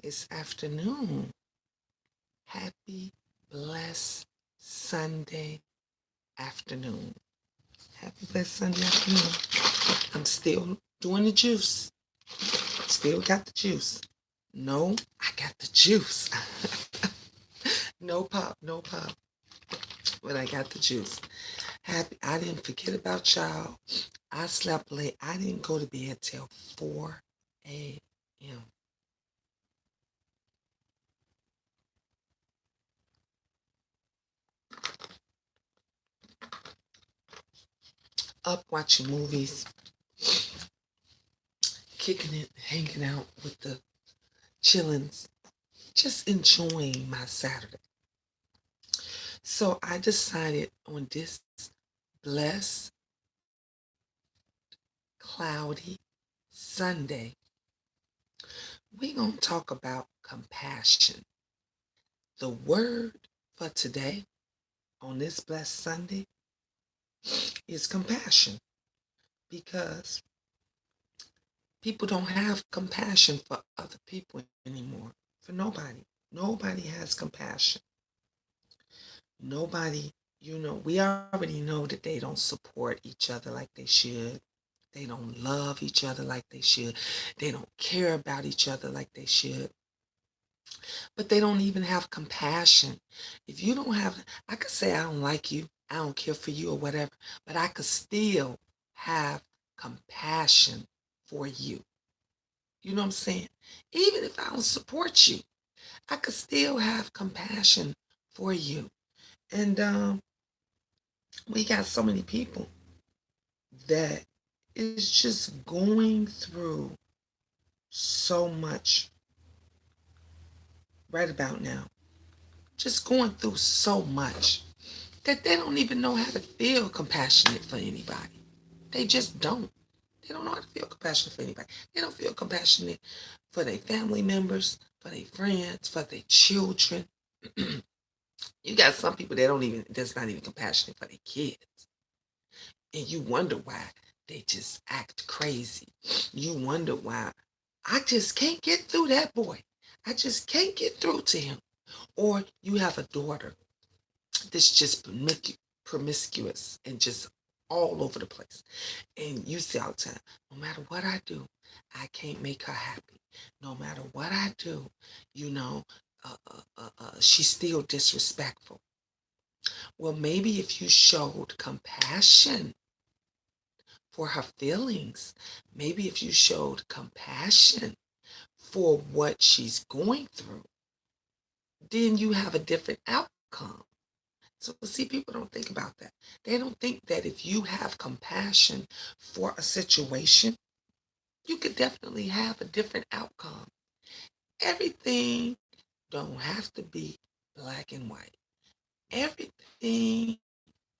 It's afternoon. Happy, blessed Sunday afternoon. Happy, blessed Sunday afternoon. I'm still doing the juice. Still got the juice. No, I got the juice. No pop, no pop. But I got the juice. Happy, I didn't forget about y'all. I slept late. I didn't go to bed till 4 a.m. Up watching movies, kicking it, hanging out with the chillins, just enjoying my Saturday. So I decided on this blessed, cloudy Sunday, we're going to talk about compassion. The word for today on this blessed Sunday is compassion, because people don't have compassion for other people anymore, for nobody. Nobody has compassion. Nobody, we already know that they don't support each other like they should. They don't love each other like they should. They don't care about each other like they should. But they don't even have compassion. If you don't have, I could say I don't like you, I don't care for you or whatever, but I could still have compassion for you. You know what I'm saying? Even if I don't support you, I could still have compassion for you. And we got so many people that is just going through so much right about now. Just going through so much that they don't even know how to feel compassionate for anybody. They just don't. They don't know how to feel compassionate for anybody. They don't feel compassionate for their family members, for their friends, for their children. You got some people that's not even compassionate for their kids. And you wonder why they just act crazy. You wonder why I just can't get through that boy. I just can't get through to him. Or you have a daughter that's just promiscuous and just all over the place. And you say all the time, no matter what I do, I can't make her happy. No matter what I do, she's still disrespectful. Well, maybe if you showed compassion for her feelings, maybe if you showed compassion for what she's going through, then you have a different outcome. So see, people don't think about that. They don't think that if you have compassion for a situation, you could definitely have a different outcome. Everything don't have to be black and white. Everything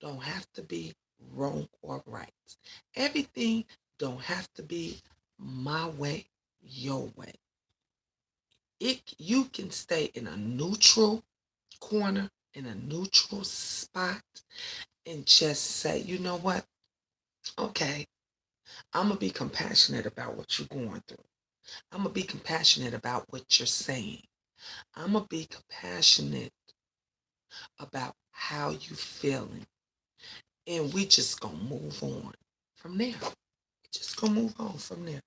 don't have to be wrong or right. Everything don't have to be my way, your way. You can stay in a neutral corner, in a neutral spot, and just say, you know what? Okay, I'm going to be compassionate about what you're going through. I'm going to be compassionate about what you're saying. I'm going to be compassionate about how you feeling. And we just going to move on from there. We just going to move on from there.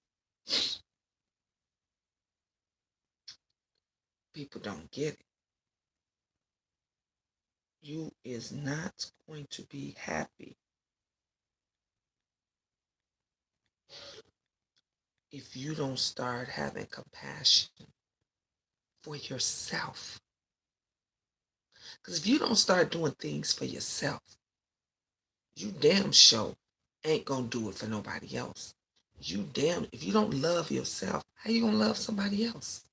People don't get it. You is not going to be happy if you don't start having compassion for yourself. Because if you don't start doing things for yourself, you damn sure ain't gonna do it for nobody else. If you don't love yourself, how you gonna love somebody else?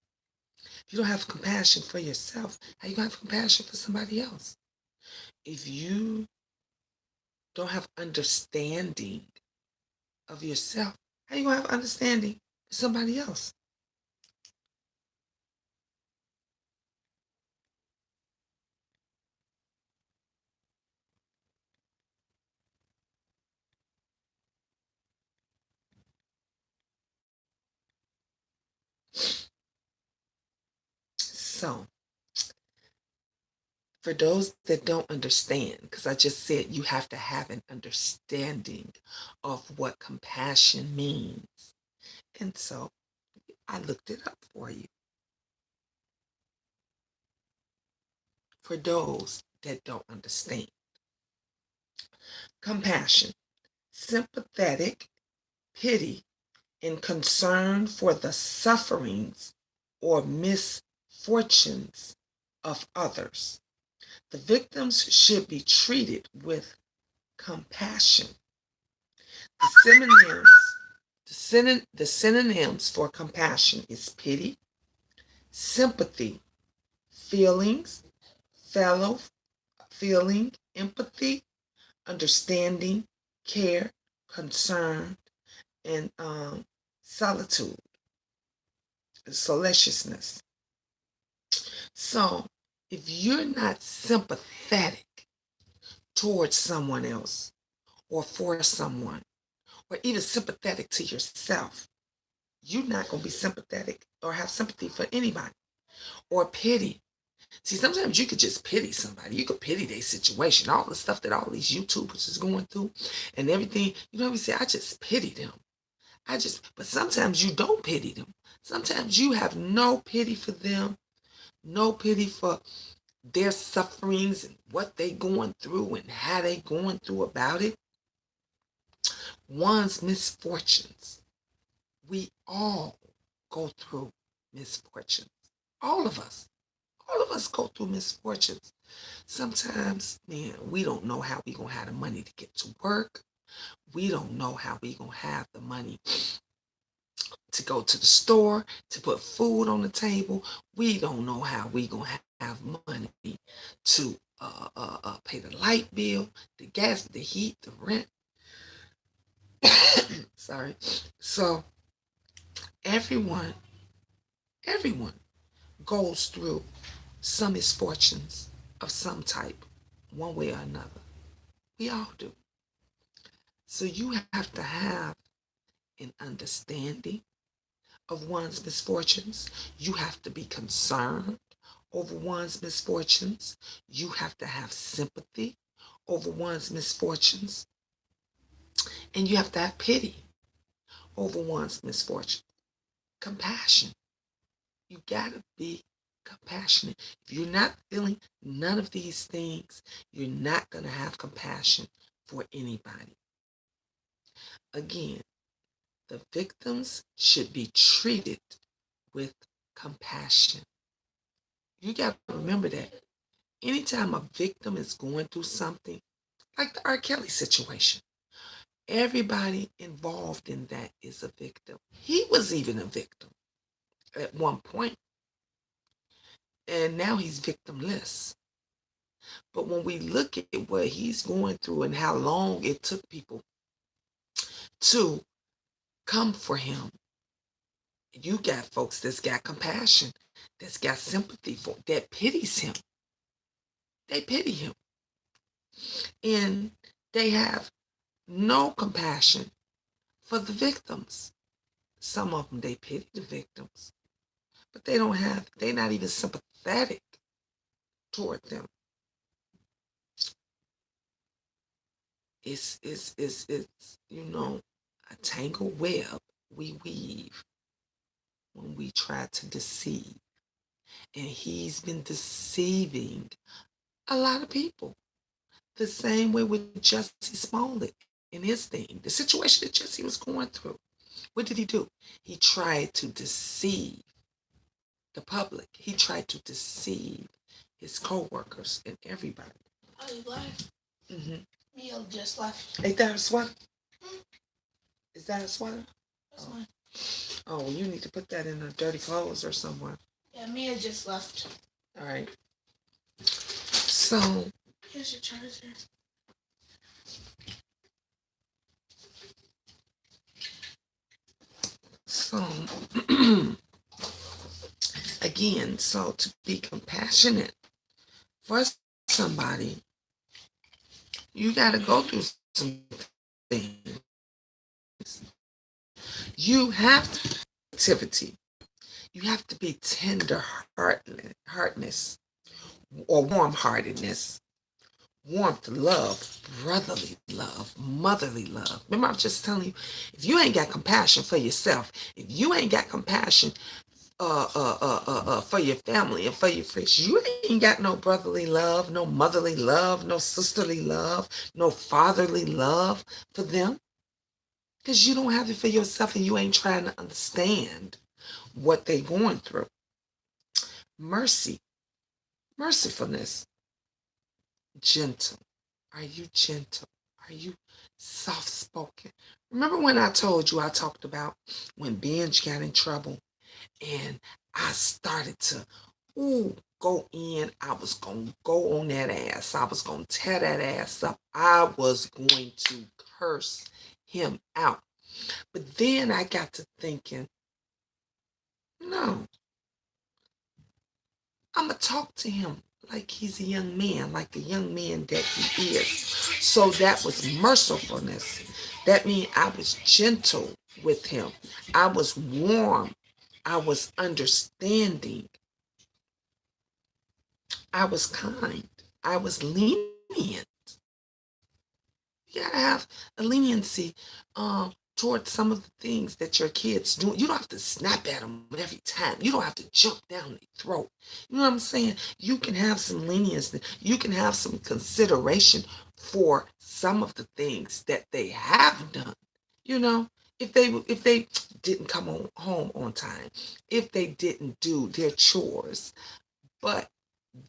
If you don't have compassion for yourself, how you gonna have compassion for somebody else? If you don't have understanding of yourself, how you gonna have understanding for somebody else? So, for those that don't understand, because I just said you have to have an understanding of what compassion means. And so I looked it up for you. For those that don't understand, compassion, sympathetic, pity, and concern for the sufferings or misfortunes of others. The victims should be treated with compassion. The synonyms for compassion is pity, sympathy, feelings, feeling, empathy, understanding, care, concern, and solitude, salaciousness. So, if you're not sympathetic towards someone else or for someone, or even sympathetic to yourself, you're not going to be sympathetic or have sympathy for anybody. Or pity. See, sometimes you could just pity somebody. You could pity their situation, all the stuff that all these YouTubers is going through and everything. You know what I say? I just pity them. But sometimes you don't pity them. Sometimes you have no pity for them, no pity for their sufferings and what they going through and how they going through about it. One's misfortunes. We all go through misfortunes. All of us. All of us go through misfortunes. Sometimes, man, we don't know how we going to have the money to get to work. We don't know how we going to have the money to go to the store, to put food on the table. We don't know how we going to have money to pay the light bill, the gas, the heat, the rent. Sorry. So everyone goes through some misfortunes of some type, one way or another. We all do. So you have to have an understanding of one's misfortunes. You have to be concerned over one's misfortunes. You have to have sympathy over one's misfortunes. And you have to have pity over one's misfortune. Compassion. You got to be compassionate. If you're not feeling none of these things, you're not going to have compassion for anybody. Again, the victims should be treated with compassion. You got to remember that. Anytime a victim is going through something, like the R. Kelly situation, everybody involved in that is a victim. He was even a victim at one point, and now he's victimless. But when we look at what he's going through and how long it took people to come for him, you got folks that's got compassion, that's got sympathy for, that pities him. They pity him. And they have no compassion for the victims. Some of them, they pity the victims, but they're not even sympathetic toward them. It's a tangled web we weave when we try to deceive. And he's been deceiving a lot of people. The same way with Jussie Smollett and his thing. The situation that Jussie was going through. What did he do? He tried to deceive the public. He tried to deceive his co-workers and everybody. Oh, you left? Mm-hmm. Mia just left. Ain't that a sweater? Is that a sweater? That's mine. Oh, well, you need to put that in the dirty clothes or somewhere. Yeah, Mia just left. All right. So, here's your charger. So, again, so to be compassionate for somebody, you got to go through some things. You have activity. You have to be tender heartedness or warm heartedness, warmth, love, brotherly love, motherly love. Remember, I was just telling you, if you ain't got compassion for yourself, if you ain't got compassion for your family and for your friends, you ain't got no brotherly love, no motherly love, no sisterly love, no fatherly love for them, because you don't have it for yourself and you ain't trying to understand what they going through. Mercy, mercifulness, gentle. Are you gentle? Are you soft spoken? Remember when I told you I talked about when Benj got in trouble and I started to go in. I was going to go on that ass. I was going to tear that ass up. I was going to curse him out. But then I got to thinking, no, I'm going to talk to him like he's a young man, like the young man that he is. So that was mercifulness. That means I was gentle with him. I was warm. I was understanding. I was kind. I was lenient. You gotta have a leniency towards some of the things that your kids do. You don't have to snap at them every time. You don't have to jump down their throat. You know what I'm saying? You can have some leniency. You can have some consideration for some of the things that they have done. You know, if they didn't come home on time, if they didn't do their chores, but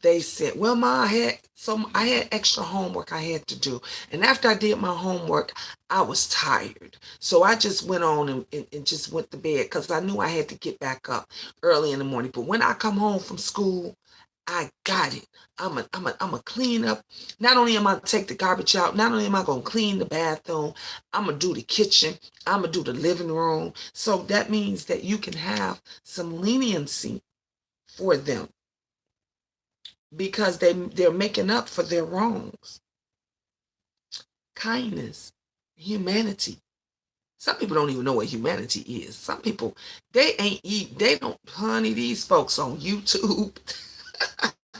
they said, well, Ma, I had extra homework I had to do. And after I did my homework, I was tired. So I just went on and just went to bed because I knew I had to get back up early in the morning. But when I come home from school, I got it. I'm a clean up. Not only am I gonna take the garbage out, not only am I gonna clean the bathroom, I'm gonna do the kitchen, I'm gonna do the living room. So that means that you can have some leniency for them because they're making up for their wrongs. Kindness, humanity. Some people don't even know what humanity is. Some people, they don't, honey, these folks on YouTube,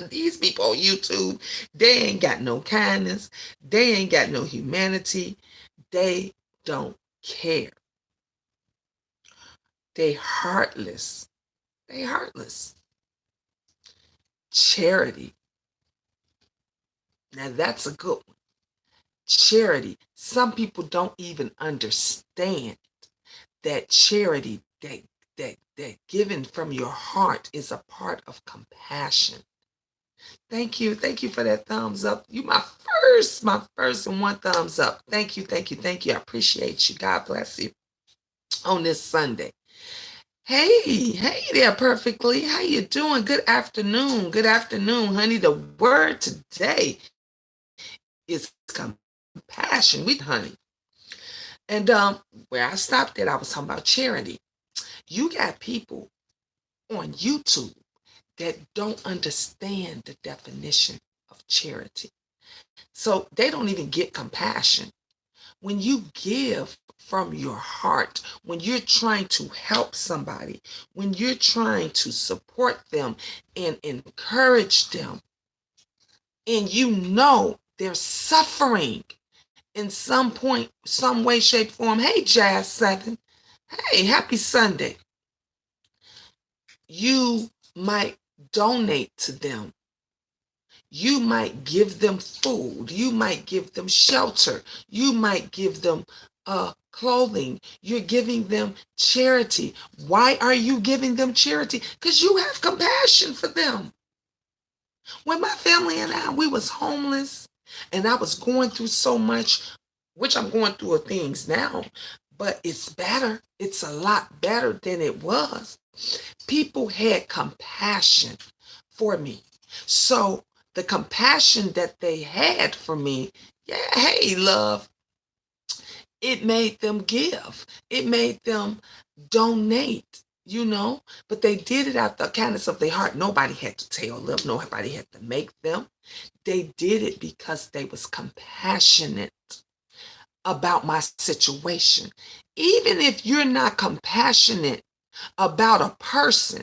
these people on YouTube, they ain't got no kindness. They ain't got no humanity. They don't care. They heartless. They heartless. Charity. Now that's a good one. Charity. Some people don't even understand that charity, that giving from your heart is a part of compassion. Thank you for that thumbs up. You my first and one thumbs up. Thank you. I appreciate you. God bless you on this Sunday. Hey there, perfectly. How you doing? Good afternoon, honey. The word today is compassion. Honey. And where I stopped at, I was talking about charity. You got people on YouTube that don't understand the definition of charity. So they don't even get compassion. When you give from your heart, when you're trying to help somebody, when you're trying to support them and encourage them, and you know they're suffering in some point, some way, shape, form. Hey, Jazz 7. Hey, happy Sunday. You might donate to them. You might give them food. You might give them shelter. You might give them clothing. You're giving them charity. Why are you giving them charity? Because you have compassion for them. When my family and I, we was homeless and I was going through so much, which I'm going through things now, but it's better. It's a lot better than it was. People had compassion for me. So the compassion that they had for me, yeah, hey, love, it made them give. It made them donate, but they did it out the kindness of their heart. Nobody had to tell them. Nobody had to make them. They did it because they was compassionate about my situation. Even if you're not compassionate about a person,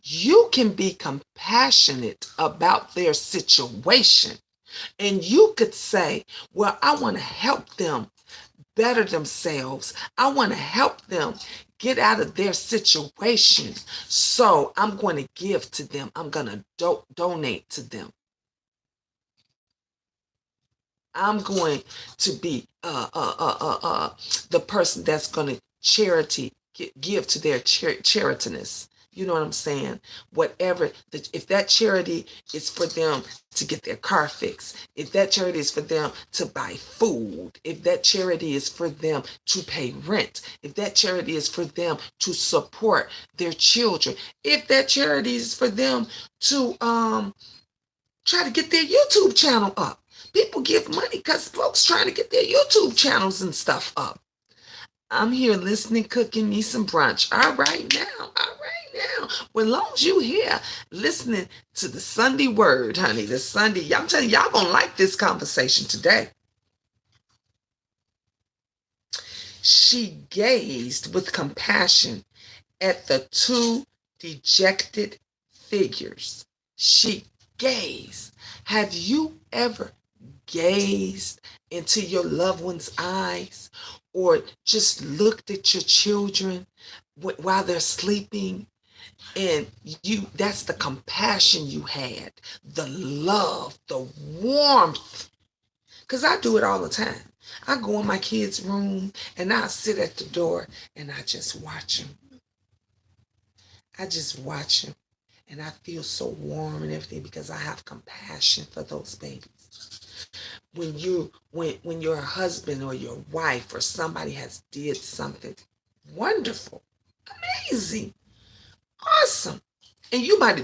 you can be compassionate about their situation. And you could say, well, I want to help them better themselves. I want to help them get out of their situation. So I'm going to give to them. I'm going to donate to them. I'm going to be the person that's going to give to their charitiness. You know what I'm saying? Whatever, if that charity is for them to get their car fixed, if that charity is for them to buy food, if that charity is for them to pay rent, if that charity is for them to support their children, if that charity is for them to try to get their YouTube channel up. People give money because folks trying to get their YouTube channels and stuff up. I'm here listening, cooking me some brunch. All right now. Well, as long as you here listening to the Sunday word, honey, the Sunday, I'm telling you, y'all gonna like this conversation today. She gazed with compassion at the two dejected figures. She gazed. Have you ever gazed into your loved one's eyes or just looked at your children while they're sleeping? And that's the compassion you had, the love, the warmth. Because I do it all the time. I go in my kids' room and I sit at the door and I just watch them. I just watch them. And I feel so warm and everything because I have compassion for those babies. When your husband or your wife or somebody has did something wonderful, amazing, awesome, and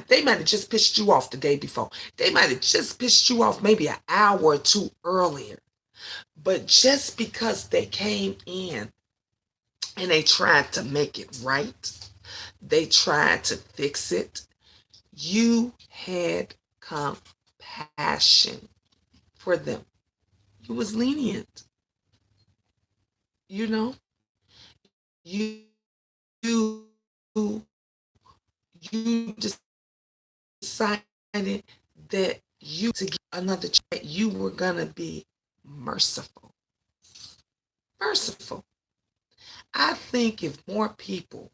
they might have just pissed you off the day before. They might have just pissed you off maybe an hour or two earlier. But just because they came in and they tried to make it right, they tried to fix it, you had compassion for them. You was lenient. You know, you you you decided that you to get another chance, you were gonna be merciful. Merciful. I think if more people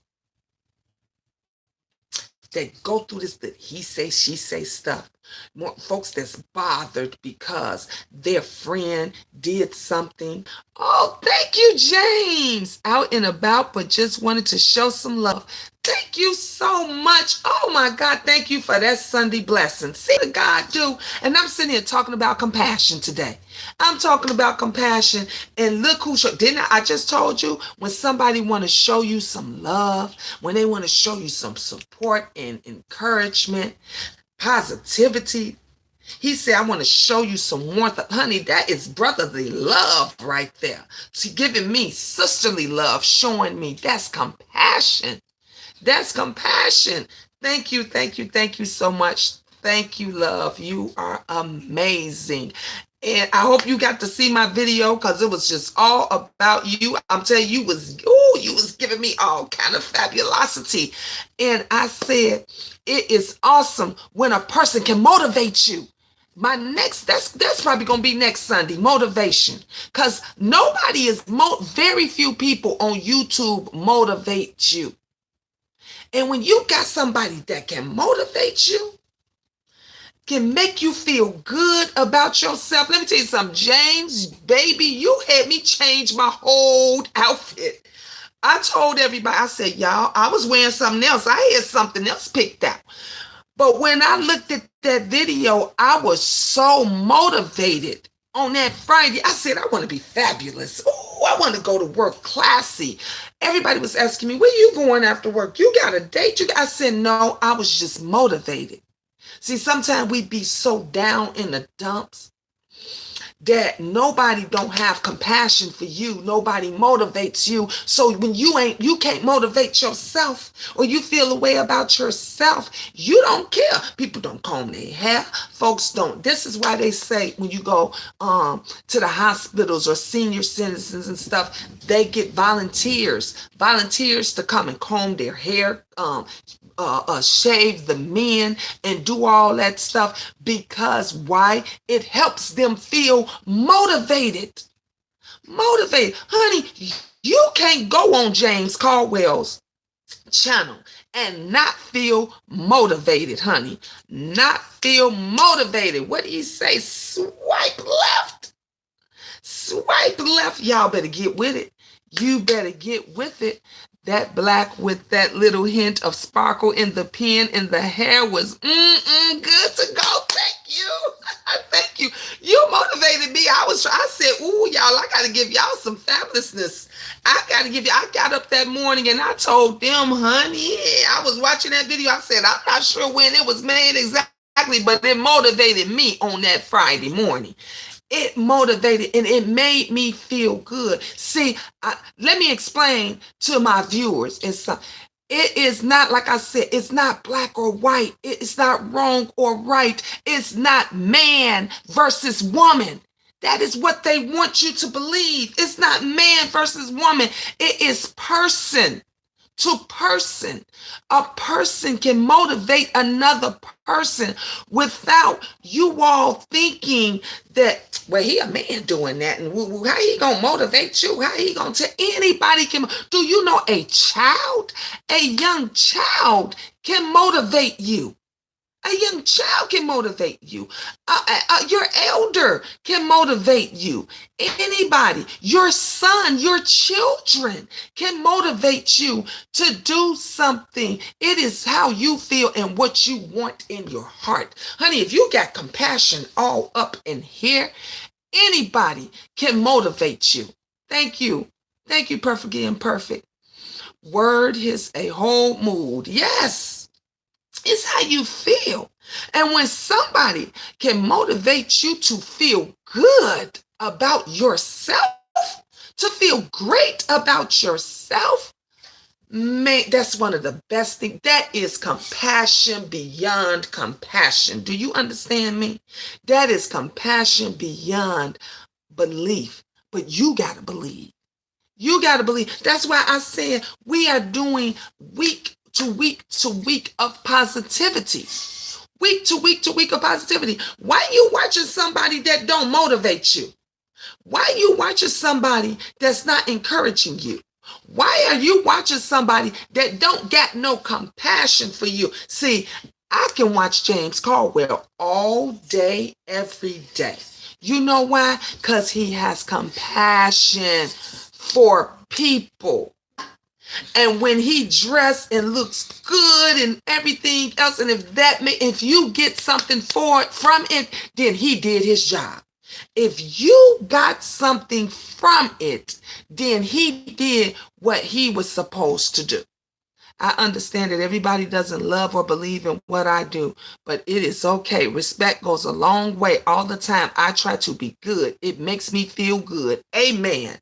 that go through this, that he say, she say stuff, more folks that's bothered because their friend did something. Oh, thank you, James. Out and about, but just wanted to show some love. Thank you so much. Oh my God, thank you for that Sunday blessing. See what God do? And I'm sitting here talking about compassion today. I'm talking about compassion, and look who didn't I just told you, when somebody want to show you some love, when they want to show you some support and encouragement, positivity. He said, I want to show you some warmth. Honey, that is brotherly love right there. She giving me sisterly love, showing me that's compassion. That's compassion. Thank you so much. Thank you, love. You are amazing. And I hope you got to see my video because it was just all about you. I'm telling you, you was giving me all kind of fabulosity. And I said, it is awesome when a person can motivate you. My next, that's probably gonna be next Sunday, motivation. Because very few people on YouTube motivate you. And when you got somebody that can motivate you, can make you feel good about yourself. Let me tell you something, James, baby, you had me change my whole outfit. I told everybody, I said, y'all, I was wearing something else. I had something else picked out. But when I looked at that video, I was so motivated. On that Friday, I said, I want to be fabulous. Oh, I want to go to work classy. Everybody was asking me, where you going after work? You got a date? I said, no, I was just motivated. See, sometimes we be so down in the dumps that nobody don't have compassion for you. Nobody motivates you. So when you can't motivate yourself, or you feel a way about yourself, you don't care. People don't comb their hair. Folks don't. This is why they say when you go to the hospitals or senior citizens and stuff, they get volunteers to come and comb their hair, shave the men and do all that stuff, because why? It helps them feel motivated. Honey, you can't go on James Caldwell's channel and not feel motivated, honey. Not feel motivated. What do you say? Swipe left. Swipe left. Y'all better get with it. You better get with it. That black with that little hint of sparkle in the pen and the hair was good to go. Thank you. Thank you. You motivated me. I said, ooh, y'all, I got to give y'all some fabulousness. I got up that morning and I told them, honey, I was watching that video. I said, I'm not sure when it was made exactly, but it motivated me on that Friday morning. It motivated and it made me feel good. See, let me explain to my viewers. It is not, like I said, it's not black or white. It's not wrong or right. It's not man versus woman. That is what they want you to believe. It's not man versus woman. It is person to person. A person can motivate another person without you all thinking that, well, he a man doing that, and how he gonna motivate you? How he gonna tell anybody can? Do you know a young child can motivate you? A young child can motivate you. Your elder can motivate you. Anybody, your son, your children can motivate you to do something. It is how you feel and what you want in your heart. Honey, if you got compassion all up in here, anybody can motivate you. Thank you. Thank you, Perfectly Imperfect. Word is a whole mood. Yes. It's how you feel. And when somebody can motivate you to feel good about yourself, to feel great about yourself, man, that's one of the best things. That is compassion beyond compassion. Do you understand me? That is compassion beyond belief. But you got to believe. You got to believe. That's why I said we are doing week to week of positivity. Week to week of positivity. Why you watching somebody that don't motivate you? Why you watching somebody that's not encouraging you? Why are you watching somebody that don't got no compassion for you? See, I can watch James Caldwell all day, every day. You know why? Because he has compassion for people. And when he dressed and looks good and everything else, and if you get something from it, then he did his job. If you got something from it, then he did what he was supposed to do. I understand that everybody doesn't love or believe in what I do, but it is okay. Respect goes a long way. All the time, I try to be good. It makes me feel good. Amen.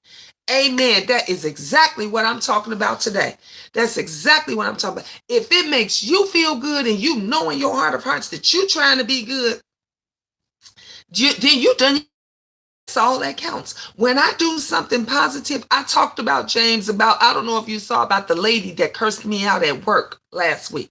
Amen. That is exactly what I'm talking about today. That's exactly what I'm talking about. If it makes you feel good and you know in your heart of hearts that you're trying to be good, then you done. That's all that counts. When I do something positive, I talked about James I don't know if you saw about the lady that cursed me out at work last week.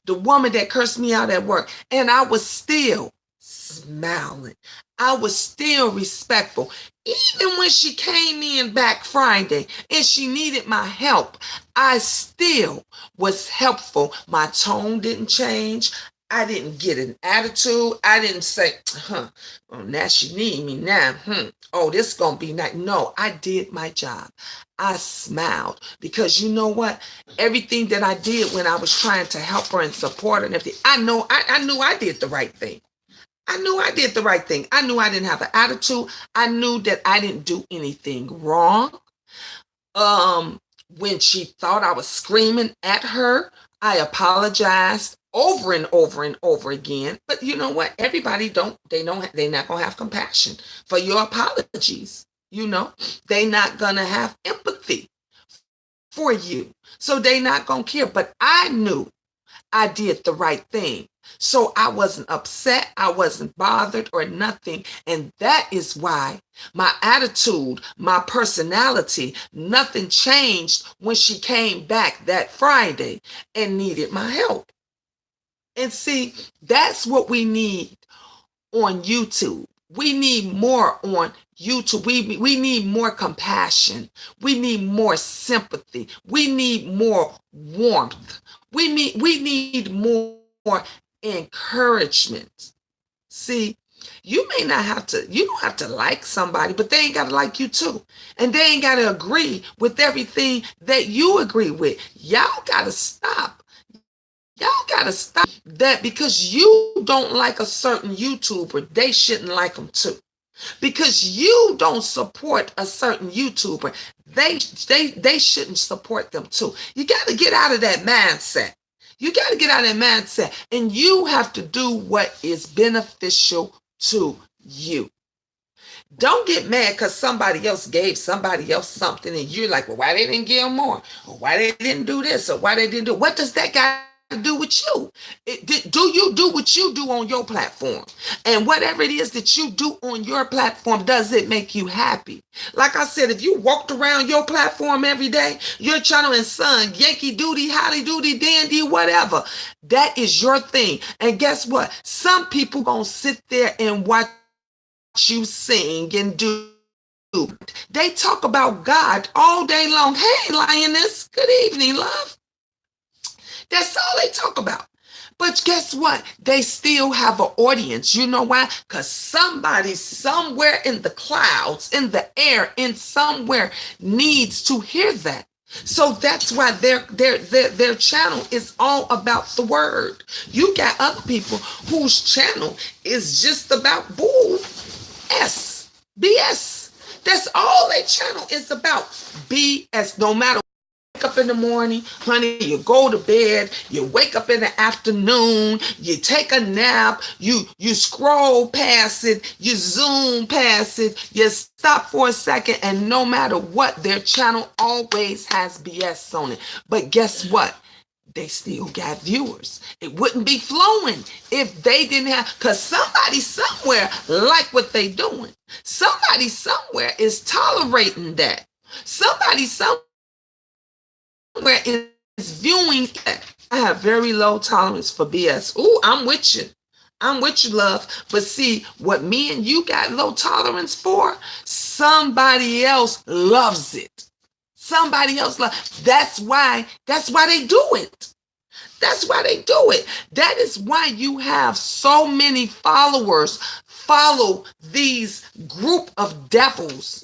The woman that cursed me out at work. And I was still smiling. I was still respectful. Even when she came in back Friday and she needed my help, I still was helpful. My tone didn't change. I didn't get an attitude. I didn't say, oh, now she need me now. Oh, this gonna be nice. No, I did my job. I smiled because you know what? Everything that I did when I was trying to help her and support her and everything, I knew I did the right thing. I knew I did the right thing. I knew I didn't have an attitude. I knew that I didn't do anything wrong. When she thought I was screaming at her, I apologized over and over and over again. But you know what? Everybody they're not gonna have compassion for your apologies. They're not gonna have empathy for you. So they're not gonna care. But I knew I did the right thing. So I wasn't upset, I wasn't bothered or nothing. And that is why my attitude, my personality, nothing changed when she came back that Friday and needed my help. And see, that's what we need on YouTube. We need more on YouTube. We need more compassion. We need more sympathy. We need more warmth. We need more encouragement. See, you don't have to like somebody, but they ain't got to like you too. And they ain't got to agree with everything that you agree with. Y'all got to stop. Y'all got to stop that because you don't like a certain YouTuber, they shouldn't like them too. Because you don't support a certain YouTuber, they shouldn't support them too. You got to get out of that mindset. You got to get out of that mindset, and you have to do what is beneficial to you. Don't get mad because somebody else gave somebody else something, and you're like, well, why they didn't give more? Or why they didn't do this? Or why they didn't do? What does that got to do with you? Do you do what you do on your platform? And whatever it is that you do on your platform, does it make you happy? Like I said, if you walked around your platform every day, your channel and sung Yankee Doodle, Holly Doody, Dandy, whatever, that is your thing. And guess what? Some people gonna sit there and watch you sing and do. They talk about God all day long. Hey, lioness, good evening, love. That's all they talk about. But guess what? They still have an audience. You know why? Because somebody somewhere in the clouds, in the air, in somewhere needs to hear that. So that's why their channel is all about the word. You got other people whose channel is just about bull S, BS. That's all their channel is about. BS. No matter up in the morning, honey, you go to bed, you wake up in the afternoon, you take a nap, you scroll past it, you zoom past it, you stop for a second, and no matter what, their channel always has BS on it. But guess what? They still got viewers. It wouldn't be flowing if they didn't have, because somebody somewhere like what they doing. Somebody somewhere is tolerating that. Somebody somewhere is viewing that. I have very low tolerance for BS. Ooh, I'm with you. I'm with you, love. But see, what me and you got low tolerance for, somebody else loves it. Somebody else loves. That's why they do it. That's why they do it. That is why you have so many followers follow these group of devils,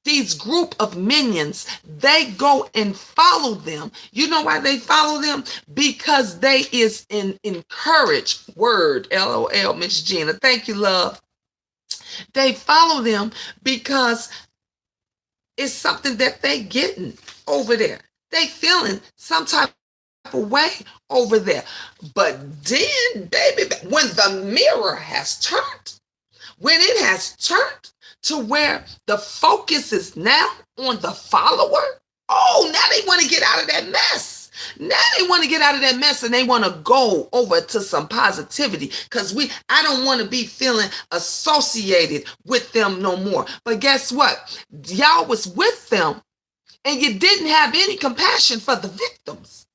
these group of minions. They go and follow them. You know why they follow them? Because they is an encouraged word. LOL, Miss Gina. Thank you, love. They follow them because it's something that they getting over there. They feeling some type way over there. But then, baby, when the mirror has turned, when it has turned to where the focus is now on the follower, oh, now they want to get out of that mess. Now they want to get out of that mess and they want to go over to some positivity because I don't want to be feeling associated with them no more. But guess what? Y'all was with them and you didn't have any compassion for the victims.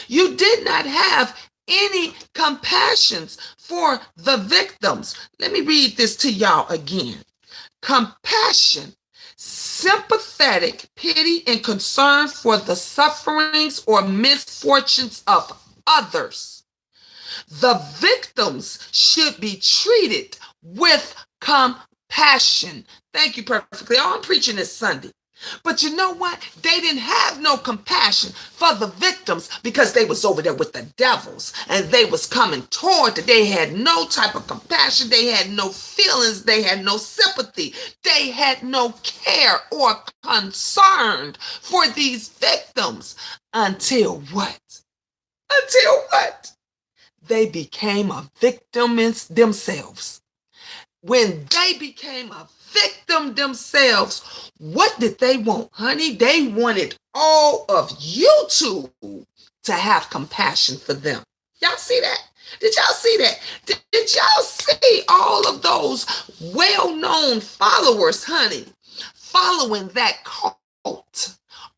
You did not have any compassion for the victims. Let me read this to y'all again. Compassion, sympathetic pity and concern for the sufferings or misfortunes of others. The victims should be treated with compassion. Thank you perfectly. Oh, I'm preaching this Sunday. But you know what? They didn't have no compassion for the victims because they was over there with the devils and they was coming toward it. They had no type of compassion. They had no feelings. They had no sympathy. They had no care or concern for these victims until what? Until what? they became a victim themselves. When they became a victim themselves, what did they want, honey? They wanted all of you two to have compassion for them. Y'all see that? Did y'all see that? Did y'all see all of those well-known followers, honey, following that cult?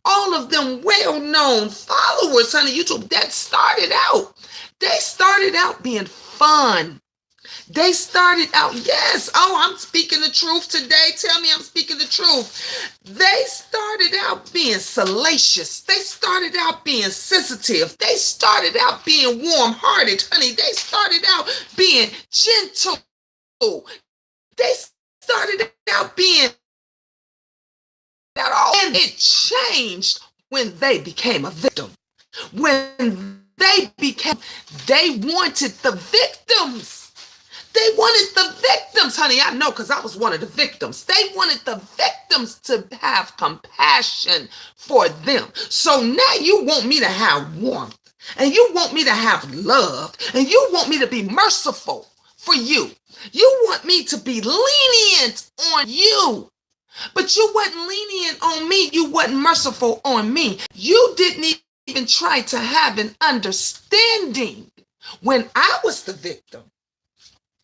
All of them well-known followers, honey, YouTube, they started out being fun. They started out, yes, oh, I'm speaking the truth today. Tell me I'm speaking the truth. They started out being salacious. They started out being sensitive. They started out being warm-hearted, honey. They started out being gentle. They started out being that all, and it changed when they became a victim. When they wanted the victims. They wanted the victims, honey. I know, because I was one of the victims. They wanted the victims to have compassion for them. So now you want me to have warmth, and you want me to have love, and you want me to be merciful for you. You want me to be lenient on you. But you wasn't lenient on me. You wasn't merciful on me. You didn't even try to have an understanding when I was the victim.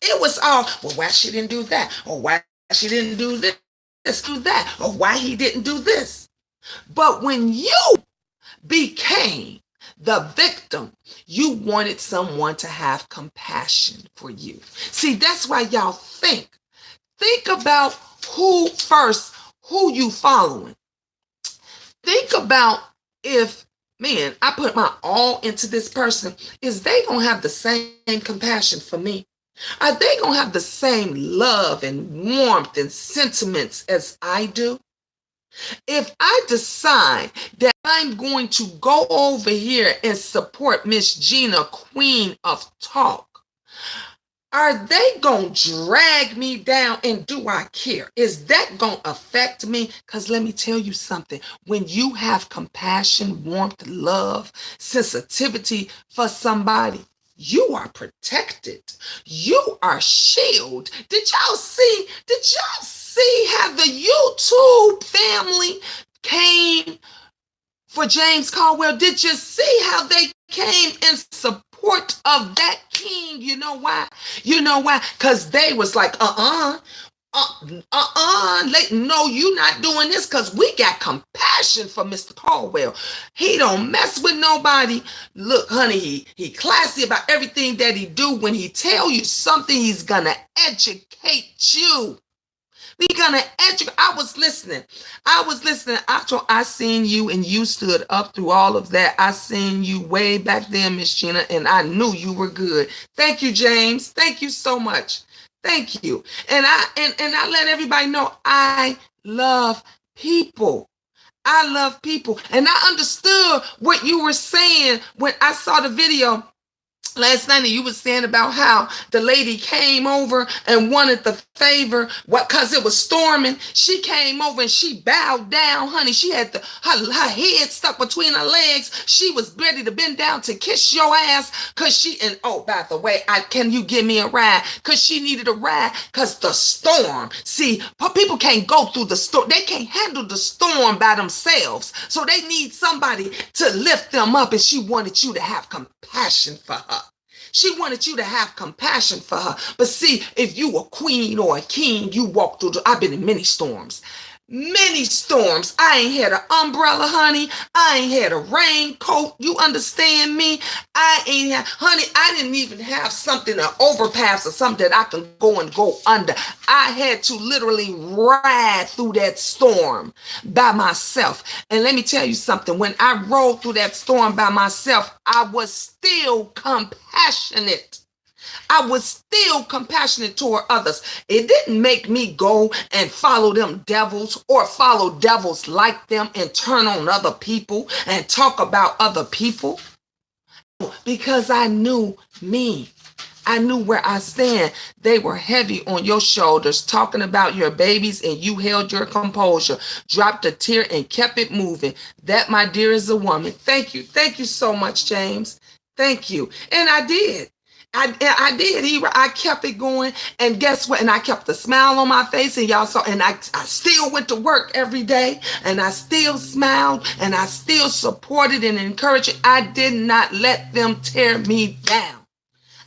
It was all, well, why she didn't do that? Or why she didn't do this, do that? Or why he didn't do this? But when you became the victim, you wanted someone to have compassion for you. See, that's why y'all think about who you following. Think about if, man, I put my all into this person, is they gonna have the same compassion for me? Are they going to have the same love and warmth and sentiments as I do? If I decide that I'm going to go over here and support Miss Gina, Queen of Talk, are they going to drag me down, and do I care? Is that going to affect me? Because let me tell you something. When you have compassion, warmth, love, sensitivity for somebody, you are protected. You are shielded. Did y'all see how the YouTube family came for James Caldwell? Did you see how they came in support of that king? You know why? Because they was like, no, you not doing this, because we got compassion for Mr. Caldwell. He don't mess with nobody. Look, honey, he classy about everything that he do. When he tell you something, he's gonna educate you. I was listening. After I seen you and you stood up through all of that. I seen you way back then, Miss Gina, and I knew you were good. Thank you, James. Thank you so much. Thank you. And I let everybody know I love people. I love people. And I understood what you were saying when I saw the video last night, and you were saying about how the lady came over and wanted the favor, because it was storming. She came over and she bowed down, honey. She had her head stuck between her legs. She was ready to bend down to kiss your ass, and oh, by the way, can you give me a ride? Because she needed a ride, because the storm. See, people can't go through the storm. They can't handle the storm by themselves. So they need somebody to lift them up, and she wanted you to have compassion for her. She wanted you to have compassion for her. But see, if you a queen or a king, you walk through I've been in many storms. Many storms. I ain't had an umbrella, honey. I ain't had a raincoat. You understand me? Honey, I didn't even have something, an overpass or something that I can go under. I had to literally ride through that storm by myself. And let me tell you something. When I rode through that storm by myself, I was still compassionate. I was still compassionate toward others. It didn't make me go and follow them devils or follow devils like them and turn on other people and talk about other people, because I knew me. I knew where I stand. They were heavy on your shoulders talking about your babies, and you held your composure, dropped a tear, and kept it moving. That, my dear, is a woman. Thank you. Thank you so much, James. Thank you. And I did. I did. I kept it going, and guess what? And I kept a smile on my face, and y'all saw. And I still went to work every day, and I still smiled, and I still supported and encouraged. I did not let them tear me down.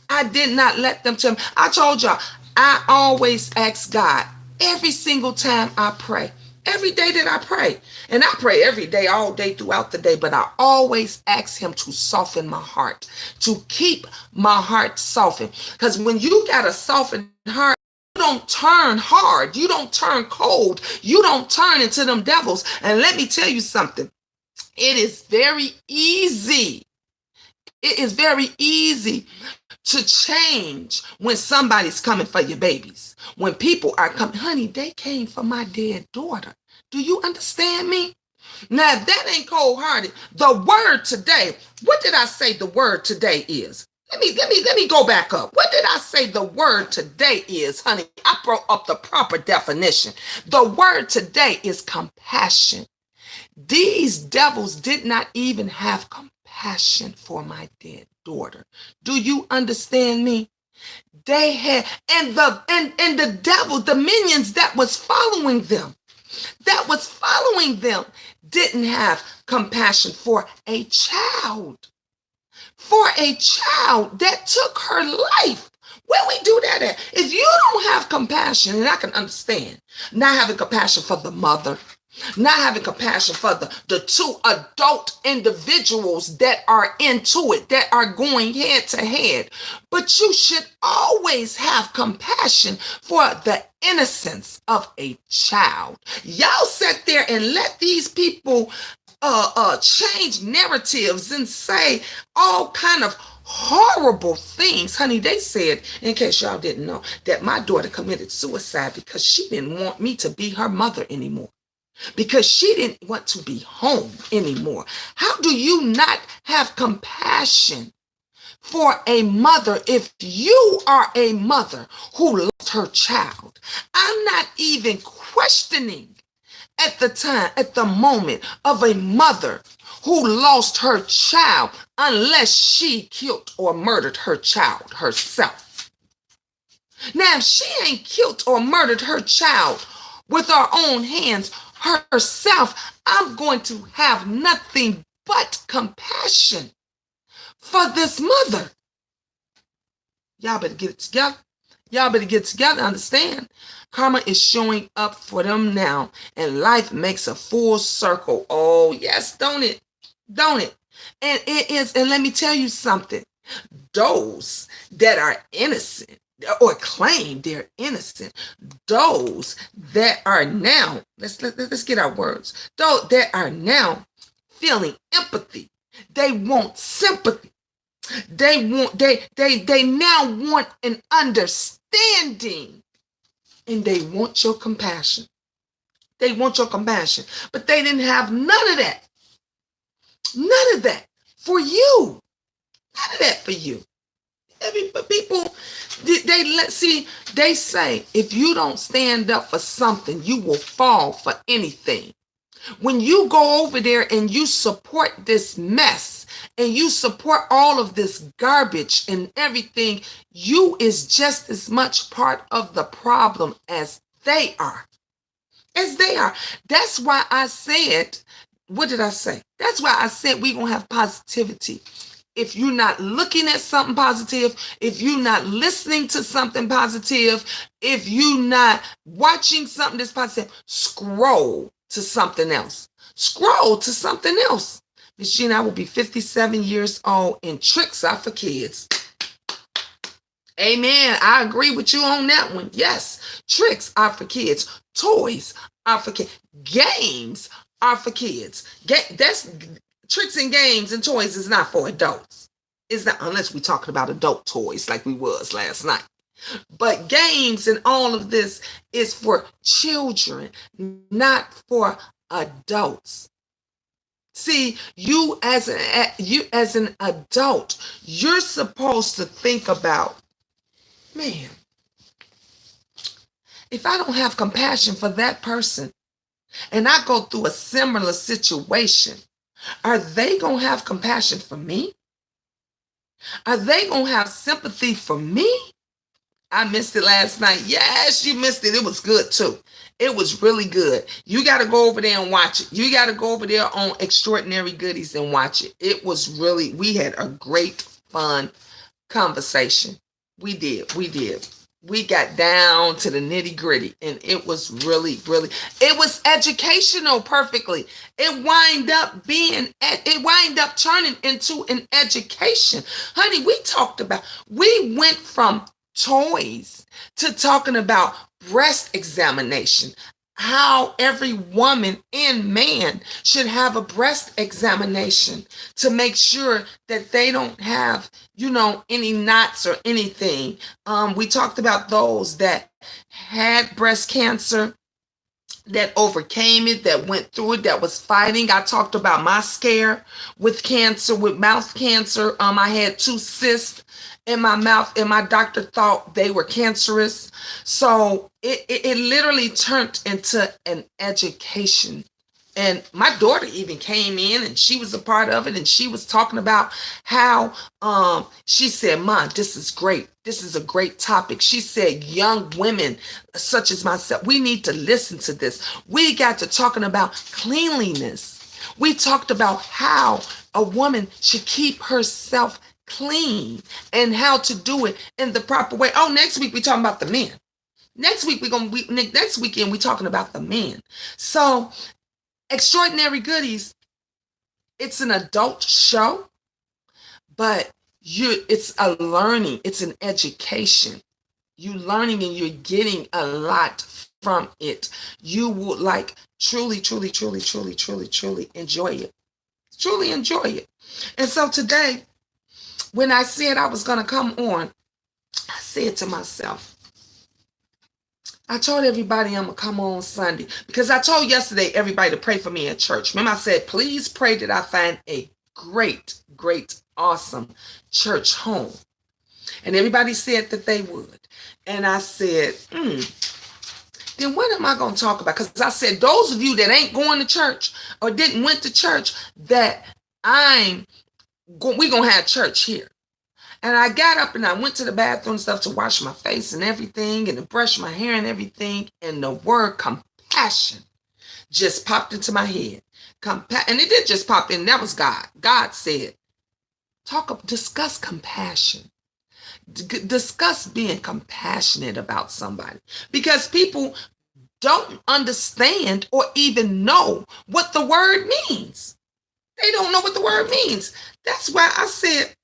I did not let them tear me. I told y'all, I always ask God every single time I pray. Every day that I pray. And I pray every day, all day throughout the day, but I always ask him to soften my heart, to keep my heart softened. Because when you got a softened heart, you don't turn hard. You don't turn cold. You don't turn into them devils. And let me tell you something. It is very easy. It is very easy to change when somebody's coming for your babies. When people are coming, honey, they came for my dead daughter. Do you understand me? Now, if that ain't cold-hearted, the word today, what did I say the word today is? Let me go back up. What did I say the word today is, honey? I brought up the proper definition. The word today is compassion. These devils did not even have compassion for my dead daughter. Do you understand me? They had, and the devil, the minions that was following them, didn't have compassion for a child. For a child that took her life. Where we do that at? If you don't have compassion, and I can understand, not having compassion for the mother, not having compassion for the two adult individuals that are into it, that are going head to head. But you should always have compassion for the innocence of a child. Y'all sit there and let these people change narratives and say all kind of horrible things. Honey, they said, in case y'all didn't know, that my daughter committed suicide because she didn't want me to be her mother anymore. Because she didn't want to be home anymore. How do you not have compassion for a mother if you are a mother who lost her child? I'm not even questioning at the moment of a mother who lost her child unless she killed or murdered her child herself. Now, if she ain't killed or murdered her child with her own hands herself, I'm going to have nothing but compassion for this mother. Y'all better get it together. Y'all better get together. Understand? Karma is showing up for them now, and life makes a full circle. Oh, yes, don't it? Don't it? And it is, and let me tell you something. Those that are innocent or claim they're innocent, those that are now, let's get our words, those that are now feeling empathy, they want sympathy, they now want an understanding, and they want your compassion. They want your compassion, but they didn't have none of that for you. None of that for you. People, they say if you don't stand up for something, you will fall for anything. When you go over there and you support this mess and you support all of this garbage and everything, you is just as much part of the problem as they are. That's why I said, what did I say? That's why I said we're going to have positivity. If you're not looking at something positive, if you're not listening to something positive, if you're not watching something that's positive, scroll to something else. Scroll to something else. Miss Jean, I will be 57 years old, and tricks are for kids. Amen. I agree with you on that one. Yes, tricks are for kids. Toys are for kids. Games are for kids. That's tricks and games and toys is not for adults. It's not, unless we're talking about adult toys like we was last night. But games and all of this is for children, not for adults. See, you as an adult, you're supposed to think about, man, if I don't have compassion for that person and I go through a similar situation, are they going to have compassion for me? Are they going to have sympathy for me? I missed it last night. Yes, you missed it. It was good too. It was really good. You got to go over there and watch it. You got to go over there on Extraordinary Goodies and watch it. It was really, we had a great, fun conversation. We did. We did. We got down to the nitty gritty, and it was really, really, it was educational perfectly. It wind up turning into an education. Honey, we went from toys to talking about breast examination, how every woman and man should have a breast examination to make sure that they don't have, any knots or anything. We talked about those that had breast cancer, that overcame it, that went through it, that was fighting. I talked about my scare with cancer, with mouth cancer. I had 2 cysts in my mouth, and my doctor thought they were cancerous. So it literally turned into an education. And my daughter even came in, and she was a part of it, and she was talking about how she said, "Ma, this is great. This is a great topic." She said, "Young women such as myself, we need to listen to this." We got to talking about cleanliness. We talked about how a woman should keep herself clean and how to do it in the proper way. Oh, next week we talking about the men. Next weekend we talking about the men. So Extraordinary Goodies, it's an adult show, but it's a learning, it's an education. You learning and you're getting a lot from it. You would truly, truly, truly, truly, truly, truly enjoy it. Truly enjoy it. And so today, when I said I was going to come on, I said to myself, I told everybody I'm going to come on Sunday because I told yesterday everybody to pray for me at church. Remember, I said, please pray that I find a great, great, awesome church home. And everybody said that they would. And I said, then what am I going to talk about? Because I said, those of you that ain't going to church or didn't went to church, that we're going to have church here. And I got up and I went to the bathroom and stuff to wash my face and everything and to brush my hair and everything. And the word compassion just popped into my head. And it did just pop in. That was God. God said, discuss compassion. Discuss being compassionate about somebody. Because people don't understand or even know what the word means. They don't know what the word means. That's why I said,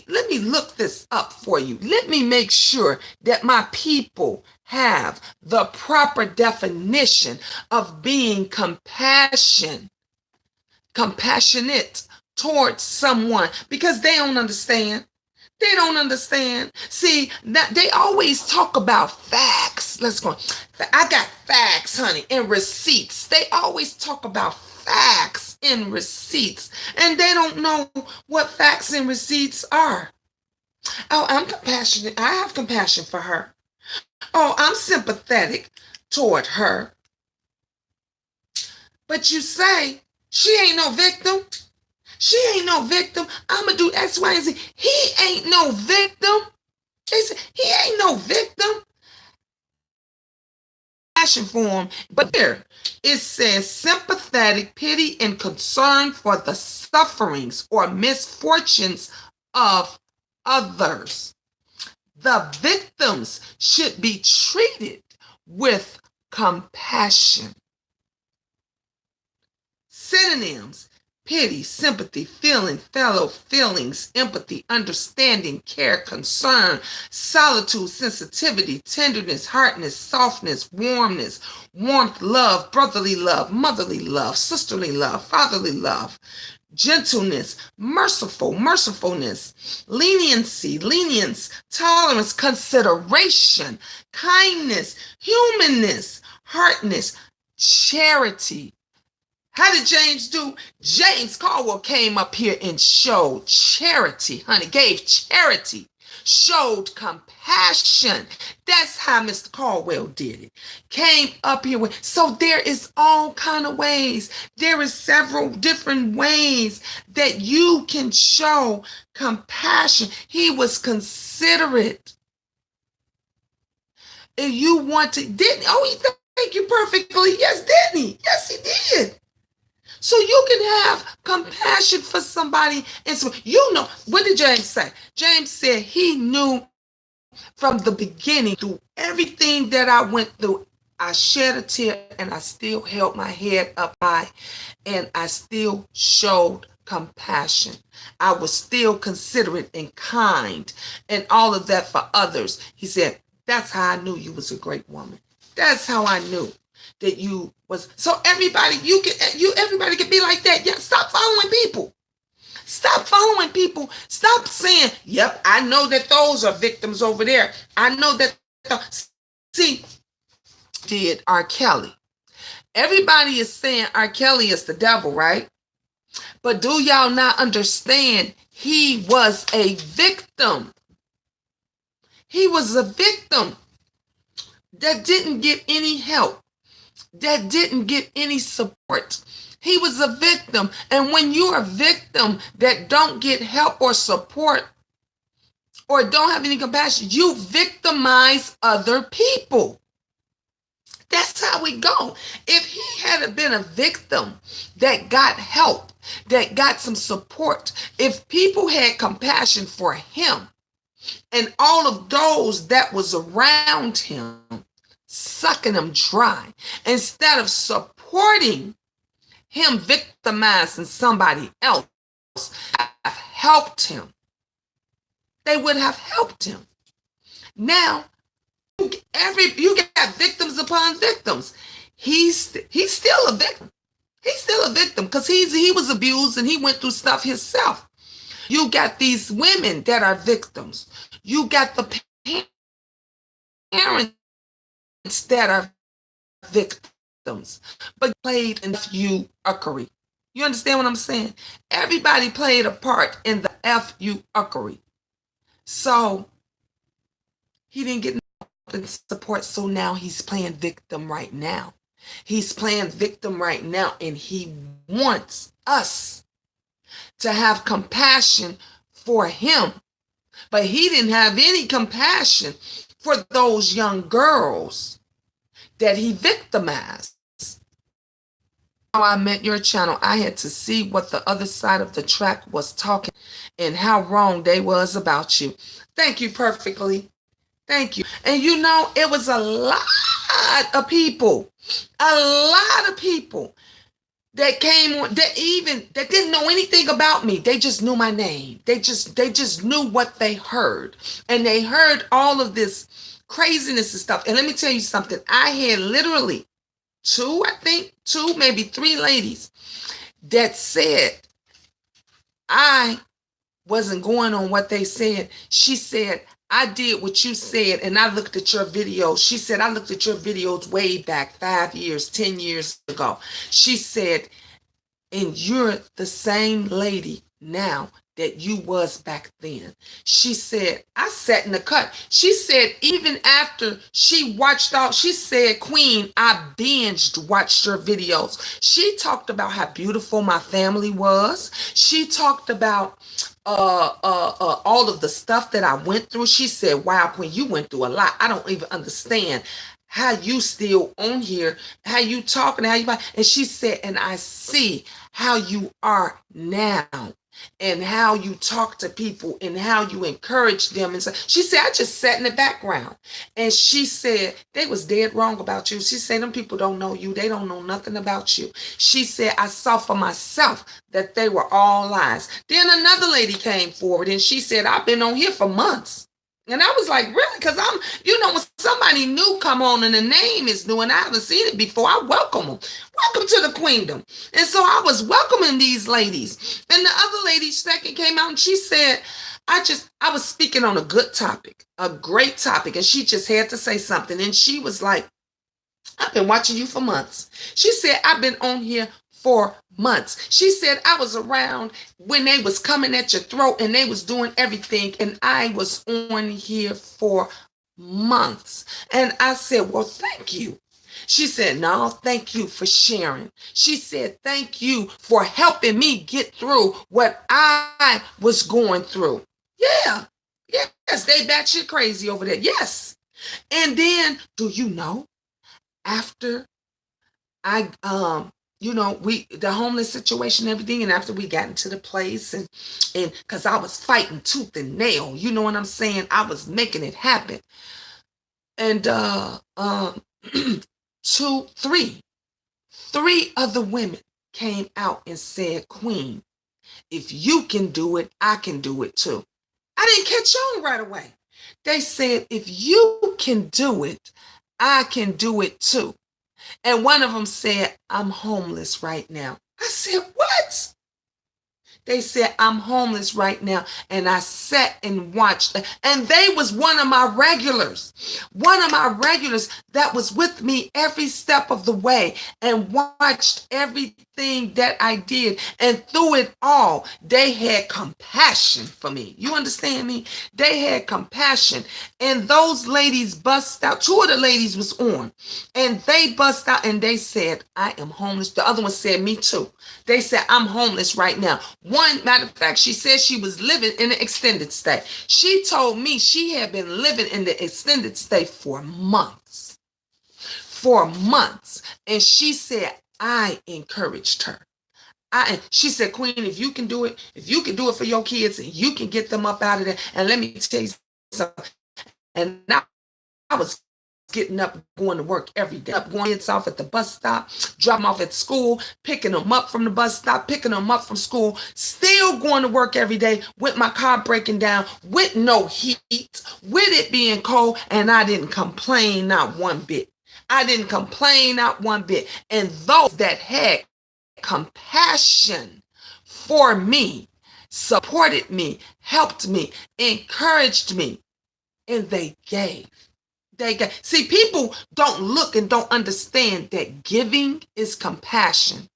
let me look this up for you. Let me make sure that my people have the proper definition of being compassionate towards someone, because they don't understand. They don't understand. See, that they always talk about facts. Let's go. I got facts, honey, and receipts. They always talk about facts and receipts, and they don't know what facts and receipts are. Oh, I'm compassionate. I have compassion for her. Oh, I'm sympathetic toward her. But you say, she ain't no victim. She ain't no victim. I'm going to do X, Y, and Z. He ain't no victim. They say, he ain't no victim. Passion for him. But here, it says sympathetic, pity, and concern for the sufferings or misfortunes of others. The victims should be treated with compassion. Synonyms: pity, sympathy, feeling, fellow feelings, empathy, understanding, care, concern, solitude, sensitivity, tenderness, hardness, softness, warmth, love, brotherly love, motherly love, sisterly love, fatherly love, gentleness, mercifulness, lenience, tolerance, consideration, kindness, humanness, heartness, charity. How did James do? James Caldwell came up here and showed charity, honey, gave charity. showed compassion. That's how Mr. Caldwell did it. Came up here with, so there is all kind of ways. There is several different ways that you can show compassion. He was considerate. If you want to, didn't, oh, he thank you perfectly. Yes, didn't he? Yes, he did. So you can have compassion for somebody. And so, you know, what did James say? James said he knew from the beginning, through everything that I went through, I shed a tear and I still held my head up high and I still showed compassion. I was still considerate and kind and all of that for others. He said, that's how I knew you was a great woman. That's how I knew that you was. So everybody, everybody can be like that. Yeah, stop following people. Stop following people. Stop saying, yep, I know that those are victims over there. I know that. See, did R. Kelly. Everybody is saying R. Kelly is the devil, right? But do y'all not understand? He was a victim. He was a victim that didn't get any help, that didn't get any support. He was a victim. And when you're a victim that don't get help or support or don't have any compassion, you victimize other people. That's how we go. If he had been a victim that got help, that got some support, if people had compassion for him and all of those that was around him, sucking him dry, instead of supporting him victimizing somebody else, have helped him, they would have helped him. Now, you got victims upon victims. He's still a victim. He's still a victim because he was abused and he went through stuff himself. You got these women that are victims. You got the parents that are victims, but played in fuckery. You understand what I'm saying? Everybody played a part in the fuckery. So he didn't get no support. So now he's playing victim right now. He's playing victim right now, and he wants us to have compassion for him. But he didn't have any compassion for those young girls that he victimized. How I met your channel, I had to see what the other side of the track was talking and how wrong they was about you. Thank you perfectly. Thank you. And you know, it was a lot of people that came on that didn't know anything about me. They just knew my name. They just knew what they heard. And they heard all of this craziness and stuff. And let me tell you something. I had literally two, maybe three ladies that said I wasn't going on what they said. She said, I did what you said, and I looked at your videos. She said, I looked at your videos way back 5 years, 10 years ago. She said, and you're the same lady now that you was back then. She said, I sat in the cut. She said, even after she watched all, she said, Queen, I watched your videos. She talked about how beautiful my family was. She talked about all of the stuff that I went through. She said, wow, Queen, you went through a lot. I don't even understand how you still on here, how you talking, how you, and she said, and I see how you are now and how you talk to people and how you encourage them. And so she said, I just sat in the background. And she said, they was dead wrong about you. She said, them people don't know you. They don't know nothing about you. She said, I saw for myself that they were all lies. Then another lady came forward and she said, I've been on here for months. And I was like, really? Because when somebody new come on and the name is new and I haven't seen it before, I welcome them. Welcome to the queendom. And so I was welcoming these ladies. And the other lady second came out and she said, I was speaking on a good topic, a great topic. And she just had to say something. And she was like, I've been watching you for months. She said, I've been on here for months. She said, I was around when they was coming at your throat and they was doing everything, and I was on here for months. And I said, well, thank you. She said, no, thank you for sharing. She said, thank you for helping me get through what I was going through. Yeah. Yes, they batshit crazy over there. Yes. And then, do you know, after I we the homeless situation and everything, and after we got into the place, and because I was fighting tooth and nail, you know what I'm saying? I was making it happen. And two, three other women came out and said, Queen, if you can do it, I can do it too. I didn't catch on right away. They said, if you can do it, I can do it too. And one of them said, I'm homeless right now. I said, what? They said, I'm homeless right now. And I sat and watched. And they was one of my regulars. One of my regulars that was with me every step of the way and watched everything that I did. And through it all, they had compassion for me. You understand me? They had compassion. And those ladies bust out. Two of the ladies was on. And they bust out and they said, I am homeless. The other one said, me too. They said, I'm homeless right now. One, matter of fact, she said she was living in an extended stay. She told me she had been living in the extended stay for months. For months. And she said, I encouraged her. She said, Queen, if you can do it for your kids and you can get them up out of there. And let me tell you something. And I was getting up, going to work every day, up going kids off at the bus stop, dropping them off at school, picking them up from the bus stop, picking them up from school, still going to work every day with my car breaking down, with no heat, with it being cold, and I didn't complain not one bit. I didn't complain not one bit. And those that had compassion for me, supported me, helped me, encouraged me, and they gave. See, people don't look and don't understand that giving is compassion.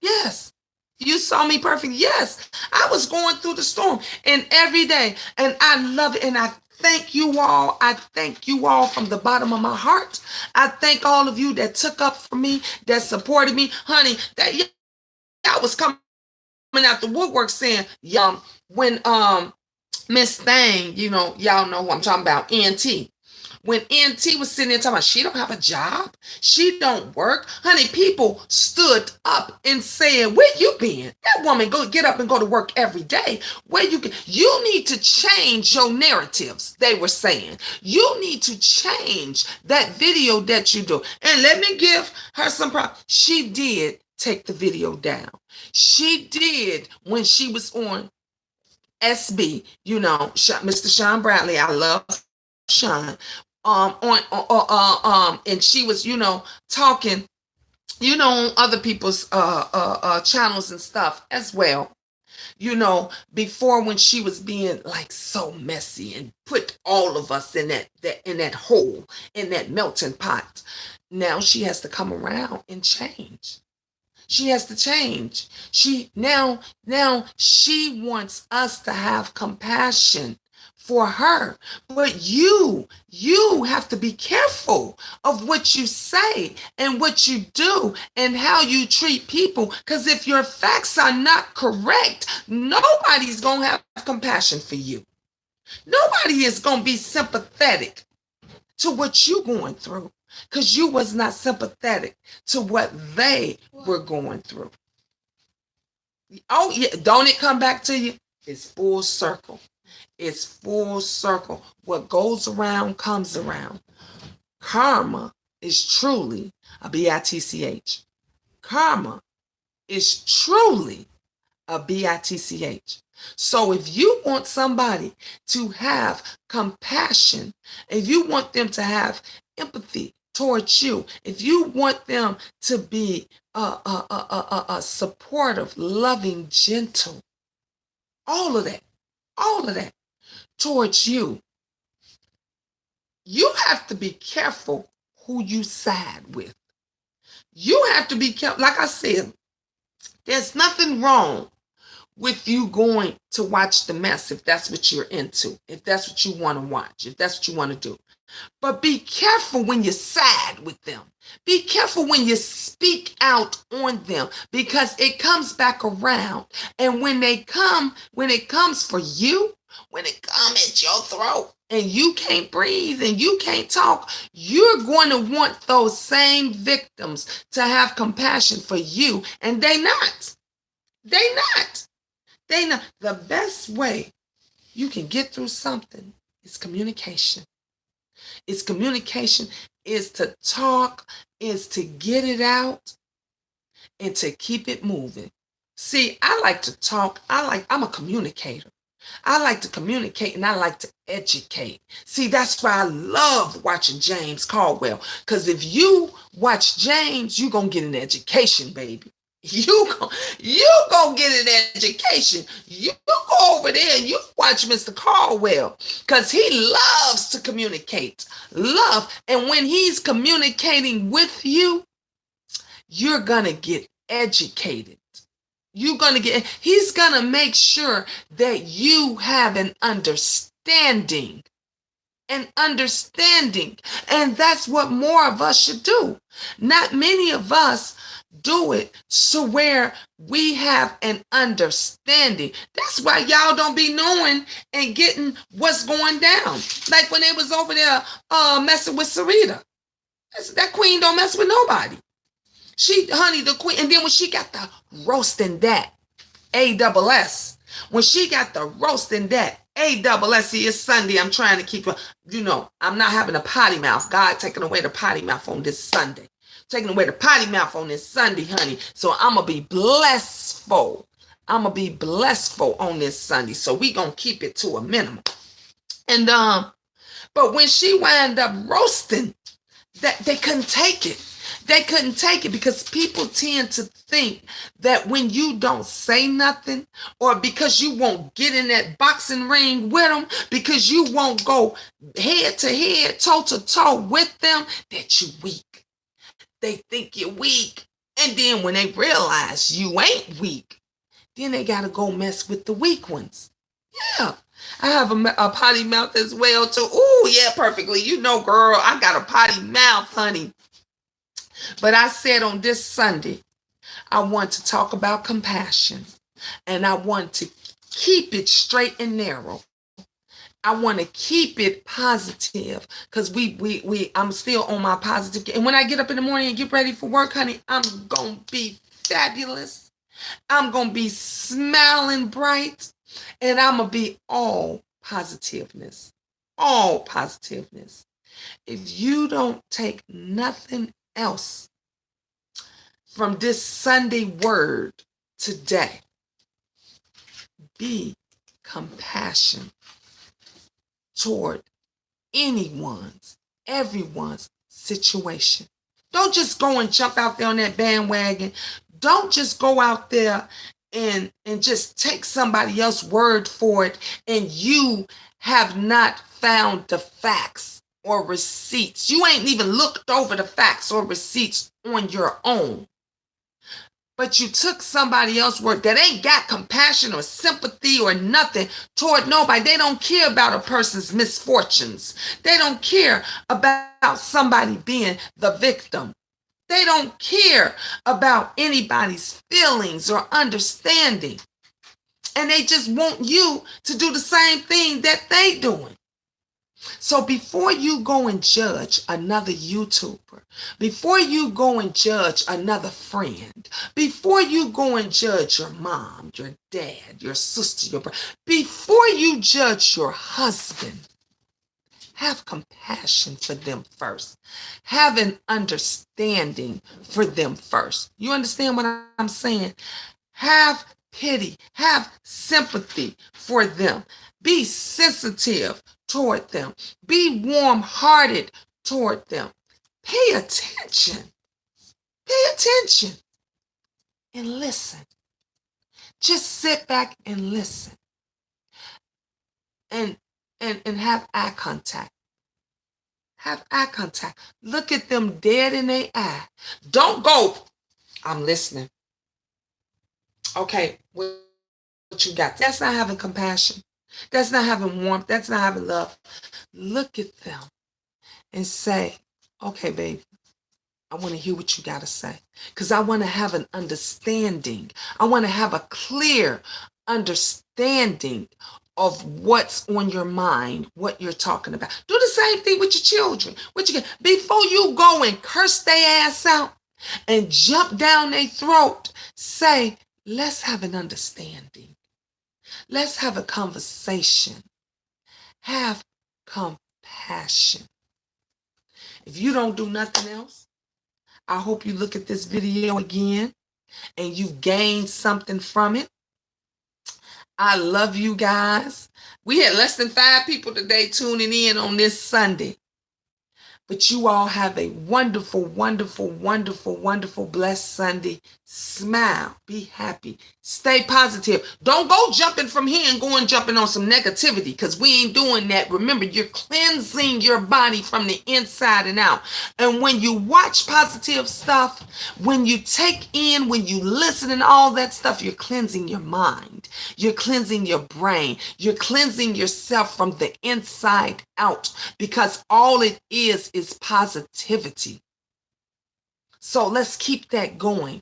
Yes. You saw me perfect. Yes. I was going through the storm and every day. And I love it. And I thank you all. I thank you all from the bottom of my heart. I thank all of you that took up for me, that supported me. Honey, that y'all was coming out the woodwork saying, when Miss Thang, y'all know who I'm talking about, NT. When NT was sitting there talking about she don't have a job, she don't work, honey, people stood up and said, where you been? That woman go get up and go to work every day. You need to change your narratives, they were saying. You need to change that video that you do. And let me give her some props. She did take the video down. She did when she was on SB, Mr. Sean Bradley. I love Sean. And she was, talking, on other people's channels and stuff as well. Before, when she was being like so messy and put all of us in that hole, in that melting pot. Now she has to come around and change. She has to change. Now she wants us to have compassion for her. But you have to be careful of what you say and what you do and how you treat people. Because if your facts are not correct, nobody's going to have compassion for you. Nobody is going to be sympathetic to what you're going through, because you was not sympathetic to what they were going through. Oh, yeah. Don't it come back to you? It's full circle. It's full circle. What goes around comes around. Karma is truly a bitch. Karma is truly a bitch. So if you want somebody to have compassion, if you want them to have empathy towards you, if you want them to be supportive, loving, gentle, all of that towards you, you have to be careful who you side with. You have to be careful. Like I said, There's nothing wrong with you going to watch the mess if that's what you're into, if that's what you want to watch, if that's what you want to do. But be careful when you side with them. Be careful when you speak out on them, because it comes back around. And when it comes for you, when it comes at your throat and you can't breathe and you can't talk, you're going to want those same victims to have compassion for you. And they not. They not. They know the best way you can get through something is communication. It's communication, is to talk, is to get it out, and to keep it moving. See, I like to talk. I'm a communicator. I like to communicate and I like to educate. See, that's why I love watching James Caldwell. Because if you watch James, you're going to get an education, baby. You gonna get an education. You go over there and you watch Mr. Caldwell, because he loves to communicate. Love. And when he's communicating with you, you're gonna get educated. He's gonna make sure that you have an understanding. And that's what more of us should do. Not many of us do it so where we have an understanding. That's why y'all don't be knowing and getting what's going down. Like when they was over there messing with Sarita. That queen don't mess with nobody. Honey, the queen. And then when she got the roasting that, ASS. When she got the roasting that, ASS, it's Sunday. I'm trying to keep, I'm not having a potty mouth. God taking away the potty mouth on this Sunday. Taking away the potty mouth on this Sunday, honey. So I'm going to be blessful. On this Sunday. So we going to keep it to a minimum. And, but when she wound up roasting, that they couldn't take it. They couldn't take it because people tend to think that when you don't say nothing, or because you won't get in that boxing ring with them, because you won't go head to head, toe to toe with them, that you weak. They think you're weak. And then when they realize you ain't weak, then they got to go mess with the weak ones. Yeah. I have a potty mouth as well, too. Ooh, yeah, perfectly. Girl, I got a potty mouth, honey. But I said on this Sunday, I want to talk about compassion. And I want to keep it straight and narrow. I want to keep it positive, because I'm still on my positive. And when I get up in the morning and get ready for work, honey, I'm going to be fabulous. I'm going to be smiling bright, and I'm going to be all positiveness. All positiveness. If you don't take nothing else from this Sunday word today, be compassionate toward everyone's situation. Don't just go and jump out there on that bandwagon. Don't just go out there and just take somebody else's word for it, and you have not found the facts or receipts. You ain't even looked over the facts or receipts on your own. But you took somebody else's word that ain't got compassion or sympathy or nothing toward nobody. They don't care about a person's misfortunes. They don't care about somebody being the victim. They don't care about anybody's feelings or understanding. And they just want you to do the same thing that they doing. So before you go and judge another YouTuber, before you go and judge another friend, before you go and judge your mom, your dad, your sister, your brother, before you judge your husband, have compassion for them first. Have an understanding for them first. You understand what I'm saying? Have pity, have sympathy for them. Be sensitive toward them. Be warm-hearted toward them. Pay attention. Pay attention and listen. Just sit back and listen. And have eye contact. Have eye contact. Look at them dead in their eye. Don't go, I'm listening. Okay, what you got? That's not having compassion. That's not having warmth. That's not having love. Look at them and say, okay, baby, I want to hear what you got to say. Because I want to have an understanding. I want to have a clear understanding of what's on your mind, what you're talking about. Do the same thing with your children. Before you go and curse their ass out and jump down their throat, say, let's have an understanding. Let's have a conversation. Have compassion. If you don't do nothing else, I hope you look at this video again and you gain something from it. I love you guys. We had less than 5 people today tuning in on this Sunday. But you all have a wonderful, wonderful, wonderful, wonderful, blessed Sunday. Smile. Be happy. Stay positive. Don't go jumping from here and going jumping on some negativity, because we ain't doing that. Remember, you're cleansing your body from the inside and out. And when you watch positive stuff, when you take in, when you listen and all that stuff, you're cleansing your mind. You're cleansing your brain. You're cleansing yourself from the inside out, because all it is positivity. So let's keep that going.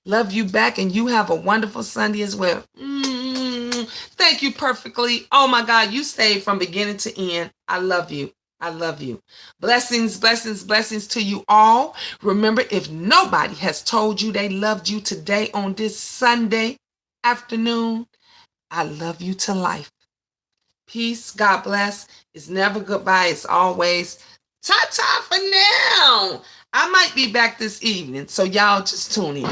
Love you back, and you have a wonderful Sunday as well. Thank you perfectly. Oh my God, you stayed from beginning to end. I love you. I love you. Blessings, blessings, blessings to you all. Remember, if nobody has told you they loved you today on this Sunday afternoon, I love you to life. Peace. God bless. It's never goodbye. It's always ta-ta for now. I might be back this evening, so y'all just tune in.